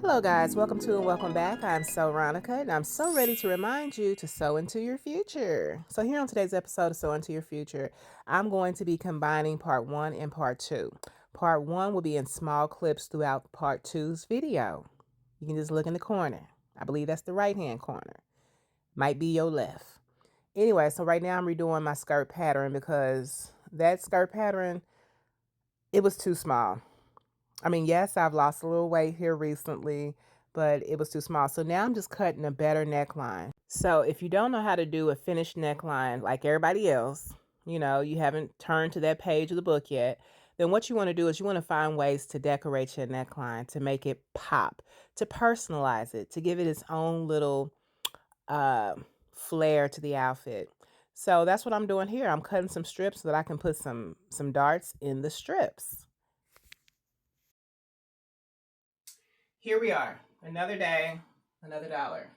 Hello guys, welcome to and welcome back. I'm Sew Ronica and I'm so ready to remind you to sew into your future. So here on today's episode of Sew Into Your Future, I'm going to be combining part 1 and part 2. Part 1 will be in small clips throughout part 2's video. You can just look in the corner. I believe that's the right hand corner. Might be your left. Anyway, so right now I'm redoing my skirt pattern because that skirt pattern, it was too small. I mean, yes, I've lost a little weight here recently, but it was too small. So now I'm just cutting a better neckline. So if you don't know how to do a finished neckline like everybody else, you haven't turned to that page of the book yet, then what you want to do is you want to find ways to decorate your neckline, to make it pop, to personalize it, to give it its own little uh, flair to the outfit. So that's what I'm doing here. I'm cutting some strips so that I can put some darts in the strips. Here we are, another day, another dollar.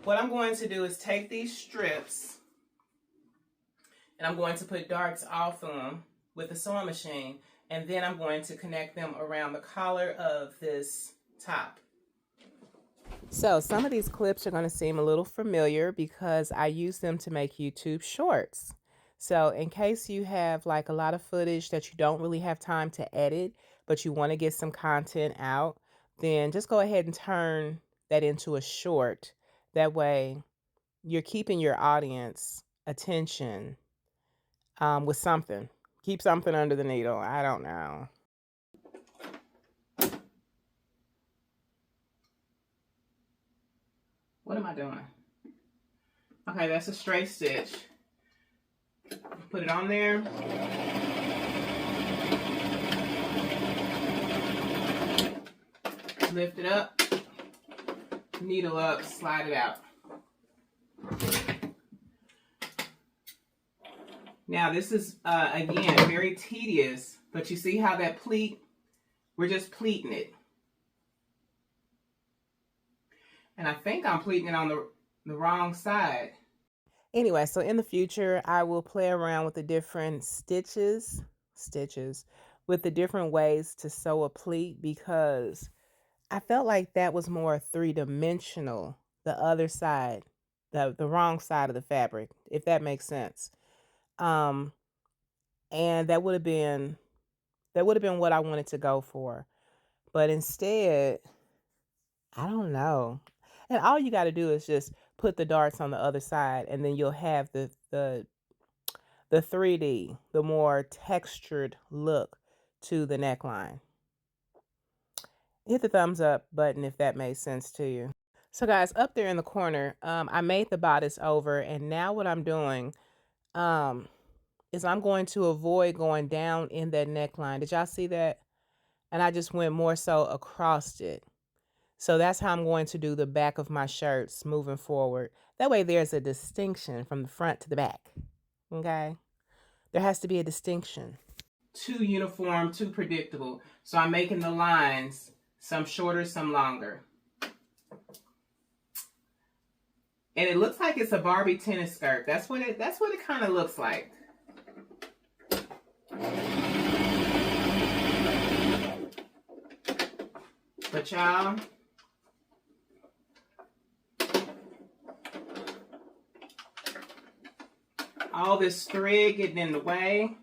What I'm going to do is take these strips and I'm going to put darts off of them with a sewing machine, and then I'm going to connect them around the collar of this top. So some of these clips are going to seem a little familiar because I use them to make YouTube shorts. So in case you have like a lot of footage that you don't really have time to edit, but you want to get some content out, then just go ahead and turn that into a short. That way you're keeping your audience attention with something. Keep something under the needle. I don't know. What am I doing? Okay, that's a straight stitch. Put it on there. Lift it up. Needle up, slide it out. Now this is, again, very tedious, but you see how that pleat, we're just pleating it. And I think I'm pleating it on the wrong side. Anyway, so in the future, I will play around with the different stitches, with the different ways to sew a pleat, because I felt like that was more three-dimensional, the other side, the wrong side of the fabric, if that makes sense. And that would have been what I wanted to go for. But instead, I don't know. And all you got to do is just put the darts on the other side, and then you'll have the 3D, the more textured look to the neckline. Hit the thumbs up button if that made sense to you. So guys, up there in the corner, I made the bodice over, and now what I'm doing is I'm going to avoid going down in that neckline. Did y'all see that? And I just went more so across it. So that's how I'm going to do the back of my shirts moving forward. That way there's a distinction from the front to the back. Okay? There has to be a distinction. Too uniform, too predictable. So I'm making the lines some shorter, some longer. And it looks like it's a Barbie tennis skirt. That's what it kind of looks like. But y'all, all this thread getting in the way.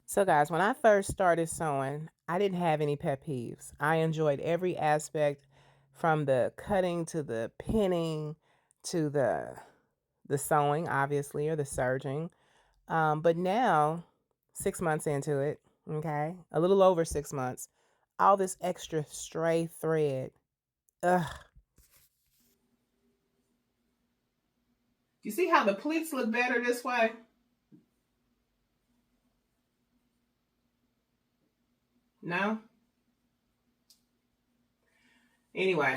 So guys, when I first started sewing, I didn't have any pet peeves. I enjoyed every aspect, from the cutting to the pinning to the sewing, obviously, or the serging. But now, 6 months into it, okay, a little over 6 months, all this extra stray thread. Ugh. You see how the pleats look better this way? No? Anyway.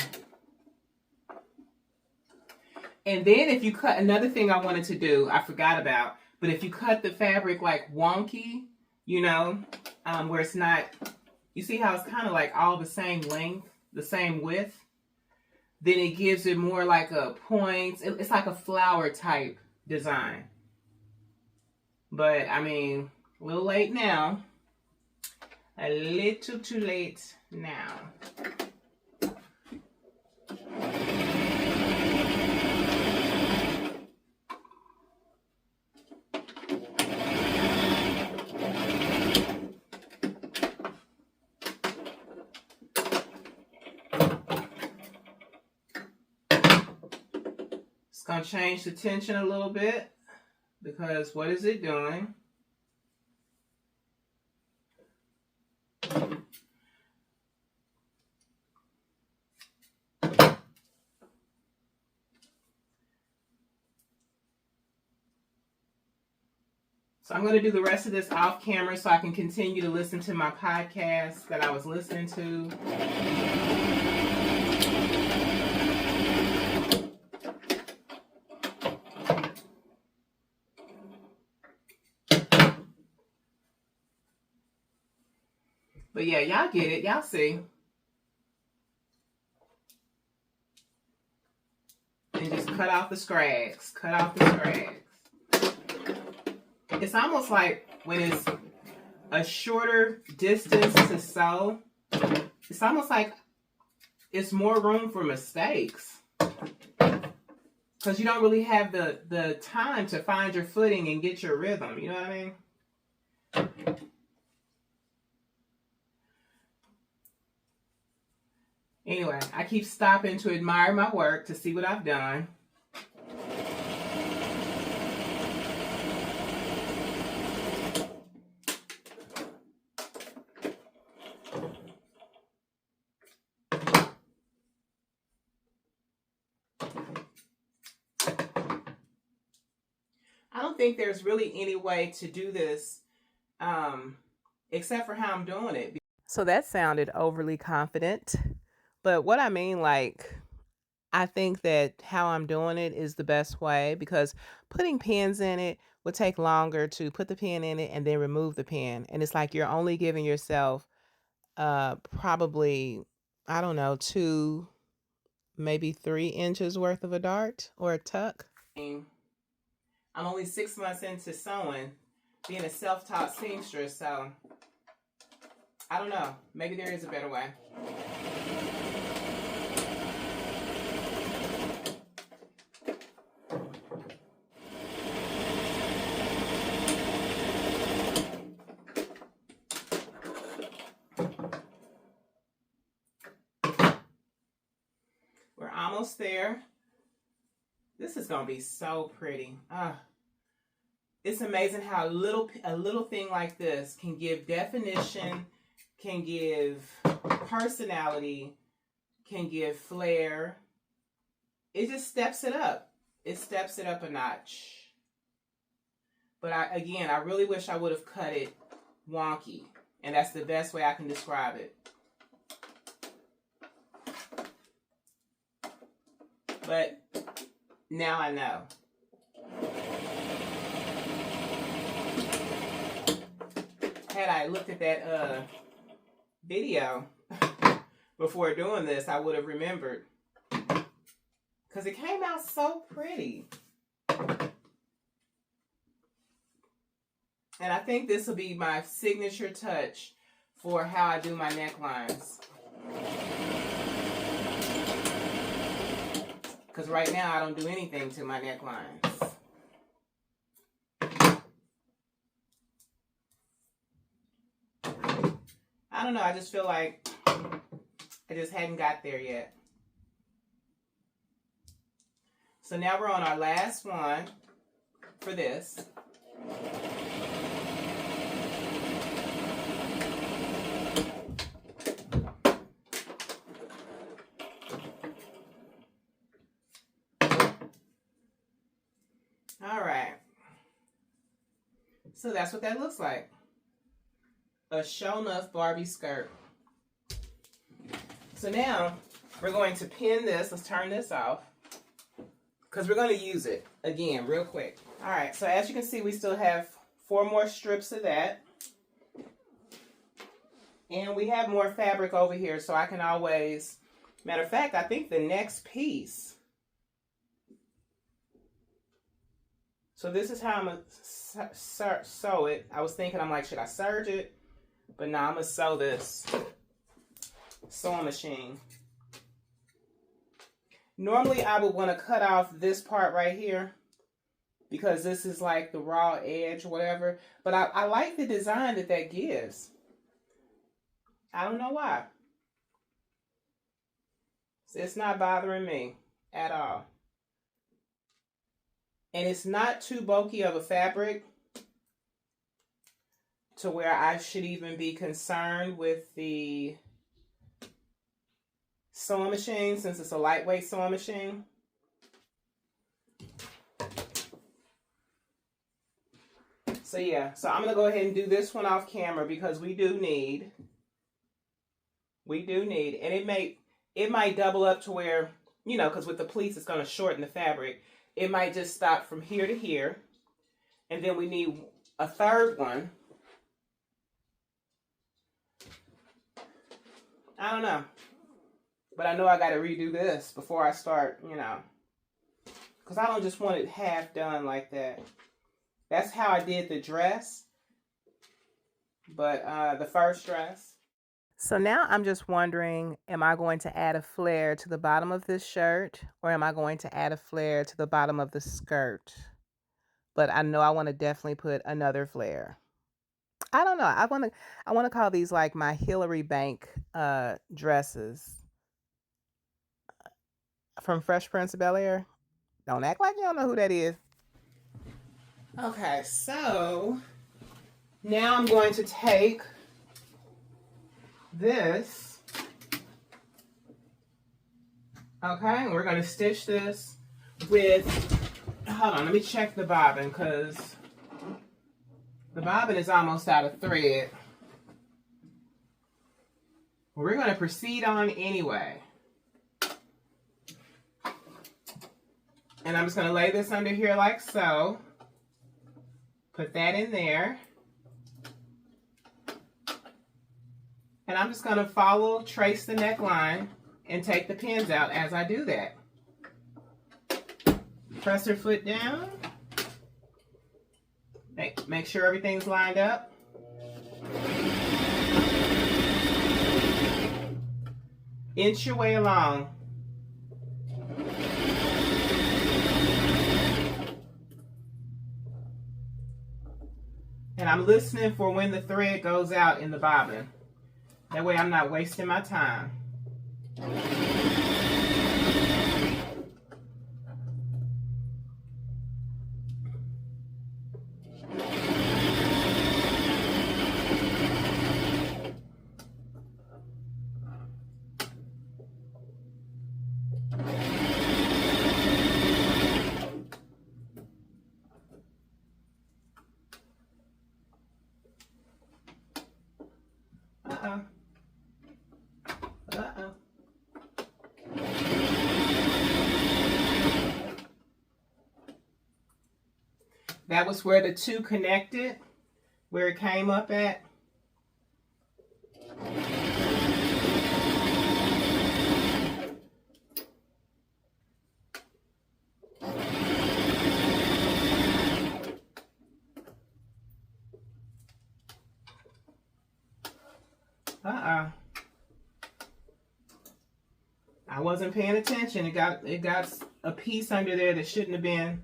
And then if you cut, another thing I wanted to do, I forgot about, but if you cut the fabric like wonky, where it's not, you see how it's kind of like all the same length, the same width? Then it gives it more like a point. It's like a flower type design. But I mean, a little late now. a little too late now. It's going to change the tension a little bit because what is it doing? So I'm going to do the rest of this off camera so I can continue to listen to my podcast that I was listening to. But yeah, y'all get it. Y'all see. And just cut off the scrags. Cut off the scrags. It's almost like when it's a shorter distance to sew, it's almost like it's more room for mistakes. Because you don't really have the time to find your footing and get your rhythm. You know what I mean? Anyway, I keep stopping to admire my work to see what I've done. I don't think there's really any way to do this except for how I'm doing it. So that sounded overly confident. But what I mean, like, I think that how I'm doing it is the best way because putting pins in it would take longer to put the pin in it and then remove the pin. And it's like you're only giving yourself probably, I don't know, 2, maybe 3 inches worth of a dart or a tuck. I'm only 6 months into sewing, being a self-taught seamstress, so I don't know. Maybe there is a better way. We're almost there. This is going to be so pretty. It's amazing how a little thing like this can give definition, can give personality, can give flair. It just steps it up. It steps it up a notch. But I really wish I would have cut it wonky. And that's the best way I can describe it. But now I know. Had I looked at that video before doing this, I would have remembered. Because it came out so pretty. And I think this will be my signature touch for how I do my necklines. Because right now I don't do anything to my necklines. I don't know, I just feel like I just hadn't got there yet. So now we're on our last one for this. All right. So that's what that looks like. A show enough Barbie skirt. So now we're going to pin this. Let's turn this off because we're going to use it again real quick. All right. So as you can see, we still have 4 more strips of that. And we have more fabric over here, so I can always, matter of fact, I think the next piece. So this is how I'm going to sew it. I was thinking, I'm like, should I serge it? But now I'm going to sew this sewing machine. Normally I would want to cut off this part right here because this is like the raw edge, whatever. But I like the design that gives. I don't know why. It's not bothering me at all. And it's not too bulky of a fabric to where I should even be concerned with the sewing machine, since it's a lightweight sewing machine. So yeah, so I'm gonna go ahead and do this one off camera because we do need, and it might double up to where, you know, because with the pleats it's gonna shorten the fabric. It might just stop from here to here, and then we need a third one. I don't know. But I know I got to redo this before I start, you know. Because I don't just want it half done like that. That's how I did the dress. But the first dress. So now I'm just wondering, am I going to add a flare to the bottom of this shirt? Or am I going to add a flare to the bottom of the skirt? But I know I want to definitely put another flare. I don't know. I want to call these like my Hillary Bank dresses from Fresh Prince of Bel-Air. Don't act like you don't know who that is. Okay, so now I'm going to take this. Okay, and we're going to stitch this with, hold on, let me check the bobbin because the bobbin is almost out of thread. We're going to proceed on anyway. And I'm just going to lay this under here like so. Put that in there. And I'm just going to trace the neckline and take the pins out as I do that. Press her foot down. Make sure everything's lined up. Inch your way along. And I'm listening for when the thread goes out in the bobbin. That way I'm not wasting my time. Uh-oh. Uh-oh. That was where the two connected, where it came up at. Uh-oh. I wasn't paying attention. It got a piece under there that shouldn't have been.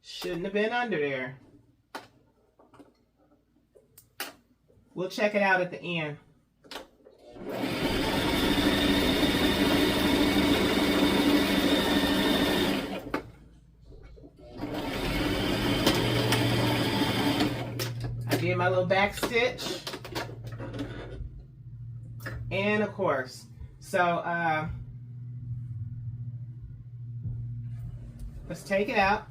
Shouldn't have been under there. We'll check it out at the end. I did my little back stitch. And of course, so let's take it out,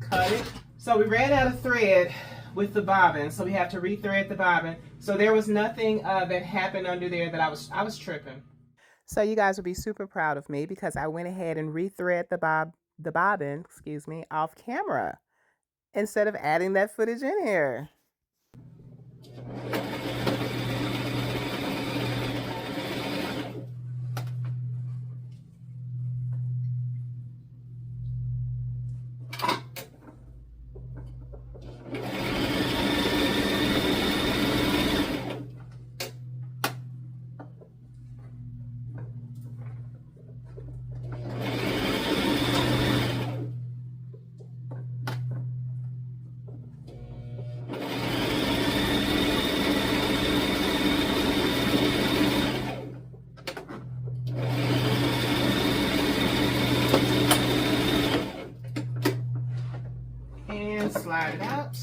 cut it. So we ran out of thread with the bobbin, so we have to rethread the bobbin. So there was nothing that happened under there that I was tripping. So you guys will be super proud of me because I went ahead and rethread the bobbin, excuse me, off camera instead of adding that footage in here. slide it out.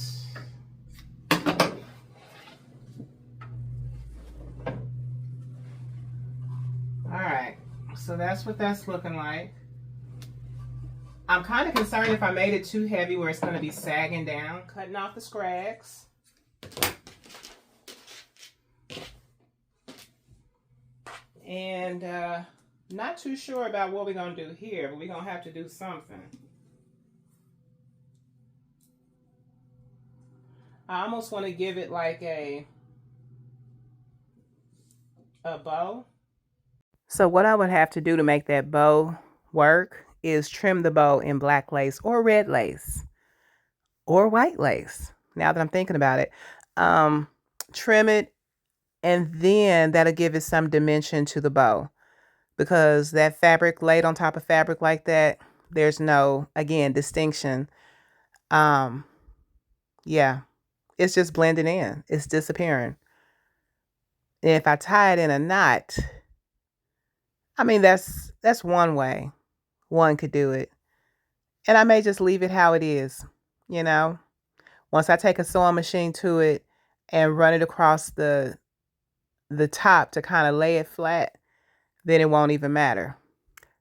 All right, so that's what that's looking like. I'm kind of concerned if I made it too heavy where it's going to be sagging down. Cutting off the scrags. And not too sure about what we're going to do here, but we're going to have to do something. I almost want to give it like a bow. So what I would have to do to make that bow work is trim the bow in black lace or red lace or white lace. Now that I'm thinking about it, trim it, and then that'll give it some dimension to the bow, because that fabric laid on top of fabric like that, there's no, again, distinction. Yeah, it's just blending in. It's disappearing. And if I tie it in a knot, I mean, that's one way one could do it. And I may just leave it how it is, you know. Once I take a sewing machine to it and run it across the top to kind of lay it flat, then it won't even matter.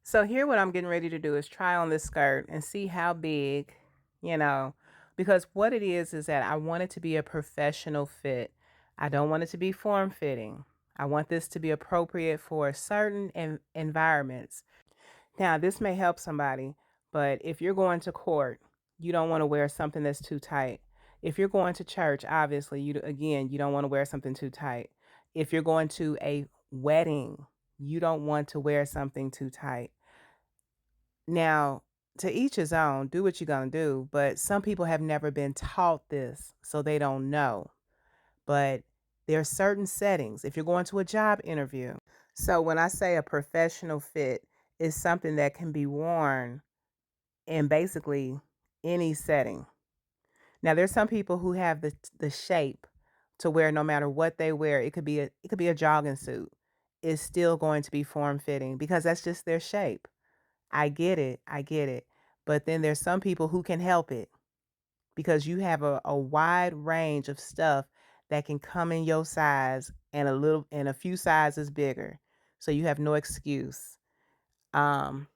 So here what I'm getting ready to do is try on this skirt and see how big, you know, because what it is that I want it to be a professional fit. I don't want it to be form fitting. I want this to be appropriate for certain environments. Now, this may help somebody, but if you're going to court, you don't want to wear something that's too tight. If you're going to church, obviously, you don't want to wear something too tight. If you're going to a wedding, you don't want to wear something too tight. Now, to each his own, do what you're going to do, but some people have never been taught this, so they don't know. But there are certain settings. If you're going to a job interview, so when I say a professional fit, is something that can be worn in basically any setting. Now, there's some people who have the shape to where no matter what they wear, it could be a jogging suit. It's still going to be form fitting because that's just their shape. I get it. I get it. But then there's some people who can help it because you have a wide range of stuff that can come in your size and a few sizes bigger. So you have no excuse. Um,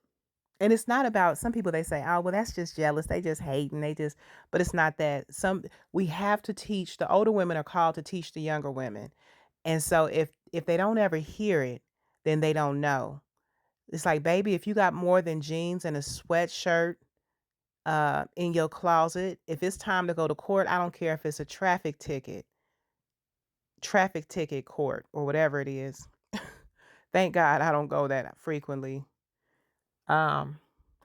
and it's not about, some people, they say, oh, well, that's just jealous. They just hate and but it's not that. We have to teach, the older women are called to teach the younger women. And so if they don't ever hear it, then they don't know. It's like, baby, if you got more than jeans and a sweatshirt in your closet, if it's time to go to court, I don't care if it's a traffic ticket court or whatever it is. Thank God I don't go that frequently. I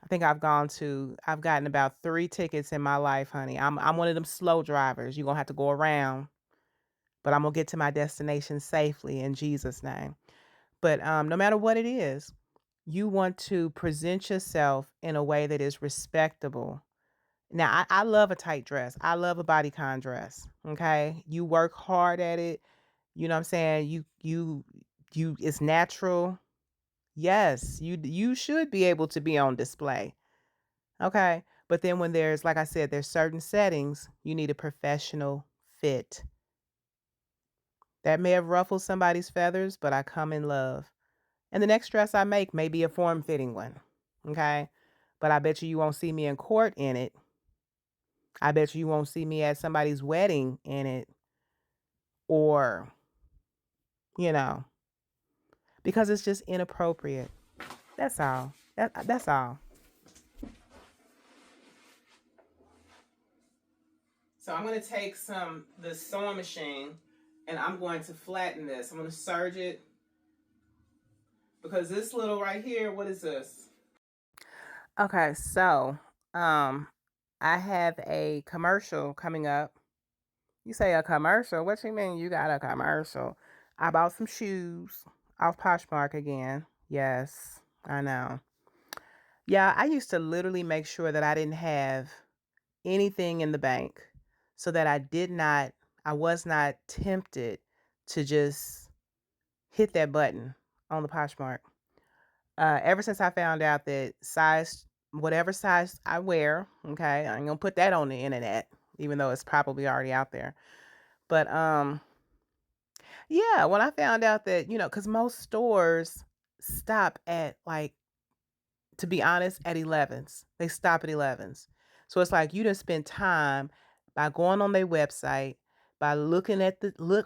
think I've gotten about 3 tickets in my life, honey. I'm one of them slow drivers. You're gonna have to go around, but I'm gonna get to my destination safely in Jesus' name. But no matter what it is, you want to present yourself in a way that is respectable. Now, I love a tight dress. I love a bodycon dress. Okay. You work hard at it. You know what I'm saying? It's natural. Yes, you should be able to be on display. Okay. But then when there's, like I said, there's certain settings, you need a professional fit. That may have ruffled somebody's feathers, but I come in love. And the next dress I make may be a form fitting one. Okay. But I bet you won't see me in court in it. I bet you won't see me at somebody's wedding in it, or, you know, because it's just inappropriate. That's all. That's all. So I'm going to take the sewing machine and I'm going to flatten this. I'm going to serge it because this little right here, what is this? Okay, so I have a commercial coming up. You say a commercial? What you mean you got a commercial? I bought some shoes off Poshmark again. Yes, I know. Yeah, I used to literally make sure that I didn't have anything in the bank so that I was not tempted to just hit that button on the Poshmark. Ever since I found out that whatever size I wear, okay, I ain't gonna put that on the internet. even though it's probably already out there. But yeah, when I found out that, cuz most stores stop at like, to be honest, at 11s. They stop at 11s. So it's like you done spend time by going on their website, by looking at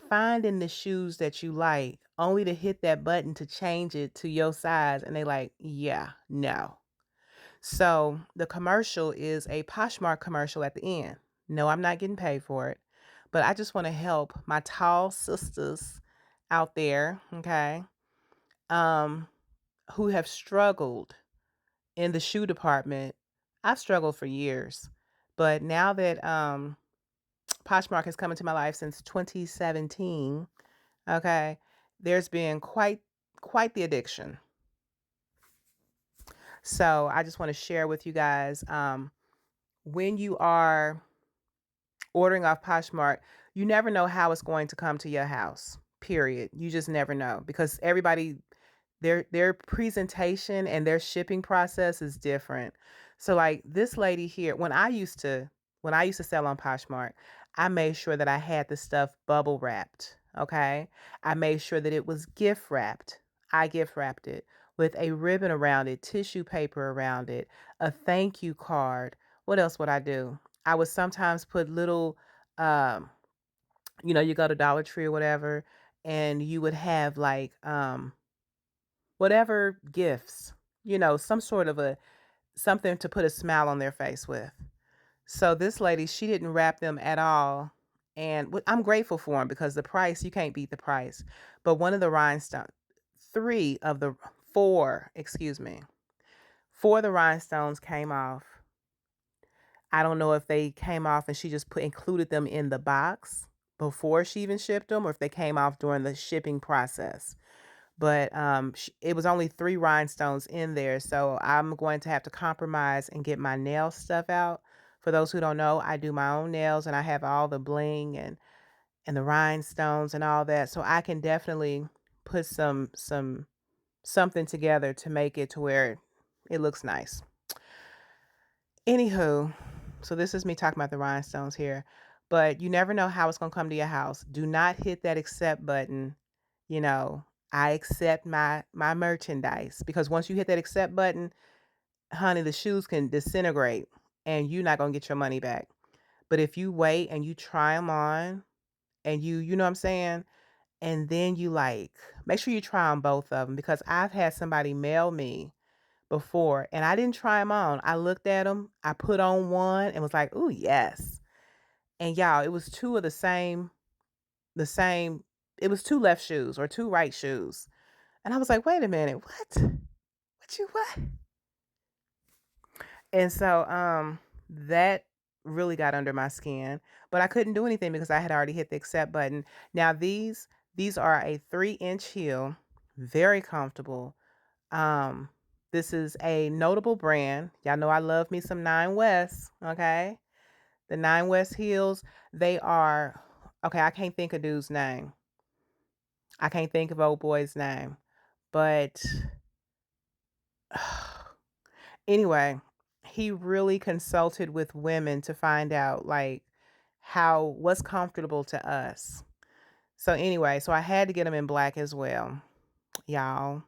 finding the shoes that you like, only to hit that button to change it to your size. And they like, yeah, no. So the commercial is a Poshmark commercial at the end. No, I'm not getting paid for it. But I just want to help my tall sisters out there, okay, um, who have struggled in the shoe department. I've struggled for years. But now that Poshmark has come into my life since 2017, okay, there's been quite the addiction. So I just want to share with you guys, when you are ordering off Poshmark, you never know how it's going to come to your house. Period. You just never know, because everybody, their presentation and their shipping process is different. So like this lady here, when I used to sell on Poshmark, I made sure that I had the stuff bubble wrapped. Okay. I made sure that it was gift wrapped. I gift wrapped it with a ribbon around it, tissue paper around it, a thank you card. What else would I do? I would sometimes put little, um, you go to Dollar Tree or whatever, and you would have like, whatever gifts, some sort of a something to put a smile on their face with. So this lady, she didn't wrap them at all. And I'm grateful for them, because the price, you can't beat the price. But one of the rhinestone, three of the four, excuse me, four of the rhinestones came off. I don't know if they came off and she just included them in the box before she even shipped them, or if they came off during the shipping process. But it was only three rhinestones in there, so I'm going to have to compromise and get my nail stuff out. For those who don't know, I do my own nails, and I have all the bling and the rhinestones and all that, so I can definitely put something together to make it to where it looks nice. Anywho, so this is me talking about the rhinestones here, but you never know how it's gonna come to your house. Do not hit that accept button. You know, I accept my merchandise, because once you hit that accept button, honey, the shoes can disintegrate and you're not gonna get your money back. But if you wait and you try them on, and you know what I'm saying, and then you like make sure you try on both of them, because I've had somebody mail me before, and I didn't try them on. I looked at them, I put on one and was like, "Ooh, yes." And y'all, it was two of the same it was two left shoes or two right shoes. And I was like, "Wait a minute. What? What you what?" And so that really got under my skin, but I couldn't do anything because I had already hit the accept button. Now these are a 3-inch heel, very comfortable. Um, this is a notable brand. Y'all know I love me some Nine West, okay? The Nine West heels, they are okay, I can't think of dude's name. I can't think of old boy's name. But anyway, he really consulted with women to find out like how what's comfortable to us. So anyway, so I had to get them in black as well, y'all.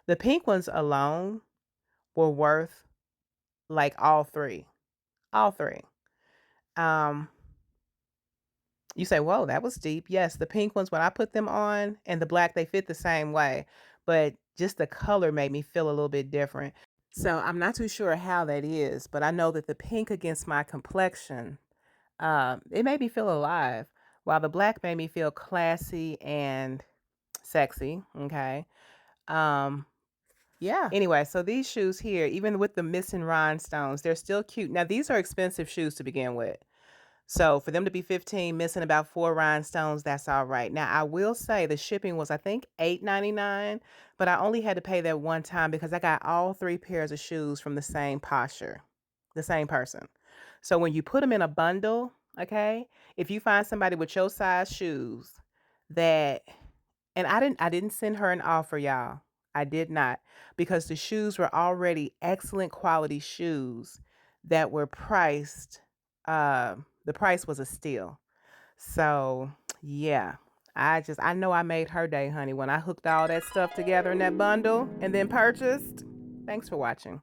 The pink ones alone were worth like all three. All three. Um, you say, "Whoa, that was deep." Yes, the pink ones, when I put them on, and the black, they fit the same way, but just the color made me feel a little bit different. So I'm not too sure how that is, but I know that the pink against my complexion, it made me feel alive, while the black made me feel classy and sexy. Okay. Um, yeah. Anyway, so these shoes here, even with the missing rhinestones, they're still cute. Now, these are expensive shoes to begin with. So for them to be 15, missing about 4 rhinestones, that's all right. Now, I will say the shipping was, I think, $8.99, but I only had to pay that one time because I got all 3 pairs of shoes from the same posture, the same person. So when you put them in a bundle, okay, if you find somebody with your size shoes that, and I didn't send her an offer, y'all. I did not, because the shoes were already excellent quality shoes that were priced the price was a steal. So, yeah. I know I made her day, honey, when I hooked all that stuff together in that bundle and then purchased. Thanks for watching.